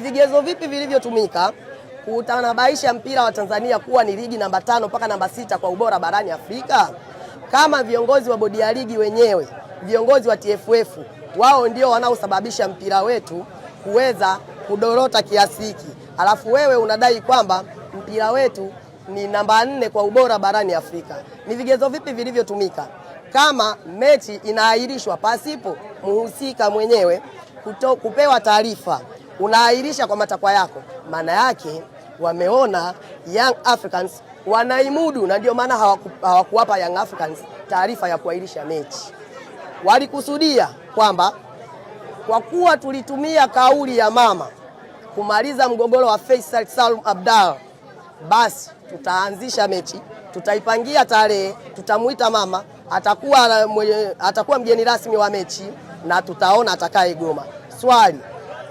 vigezo vipi vilivyotumika kutanabaisha mpira wa Tanzania kuwa ni ligi namba 5 mpaka namba 6 kwa ubora barani Afrika? Kama viongozi wa bodi ya ligi wenyewe, viongozi wa TFF, wao ndio wanaosababisha mpira wetu kuweza kudorota kiasi hiki, alafu wewe unadai kwamba mpira wetu ni namba 4 kwa ubora barani Afrika. Ni vigezo vipi vilivyotumika? Kama mechi inaahirishwa pasipo muhusika mwenyewe kupewa taarifa, unaahirisha kwa matakwa yako, maana yake wameona Young Africans wanaimudu, na ndio maana hawakuwapa Young Africans taarifa ya kuahirisha mechi. Walikusudia kwamba kwa kuwa tulitumia kauli ya mama kumaliza mgogoro wa Faisal Salum Abdalla, basi mechi, tutaipangia tarehe, tutamuita mama, atakuwa mgeni rasmi wa mechi na tutaona atakayegoma. Swali,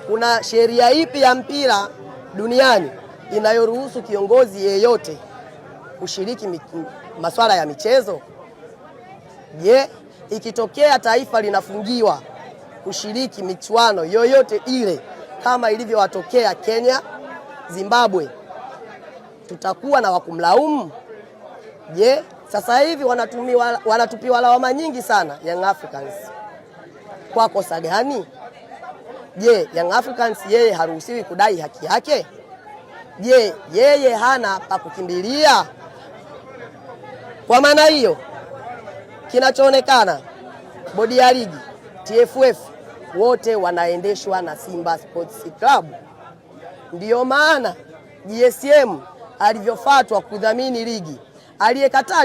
kuna sheria ipi ya mpira duniani inayoruhusu kiongozi yeyote kushiriki masuala ya michezo? Je, ikitokea taifa linafungiwa kushiriki michuano yoyote ile kama ilivyowatokea Kenya, Zimbabwe, tutakuwa na wakumlaumu? Je, sasa hivi wanatupiwa lawama nyingi sana Young Africans. Kwa kosa gani? Je, Young Africans yeye haruhusiwi kudai haki yake? Je, yeye hana pa kukimbilia? Kwa maana hiyo, kinachoonekana bodi ya ligi, TFF, wote wanaendeshwa na Simba Sports Club. Ndiyo maana GSM alivyofuatwa kudhamini ligi, aliyekataa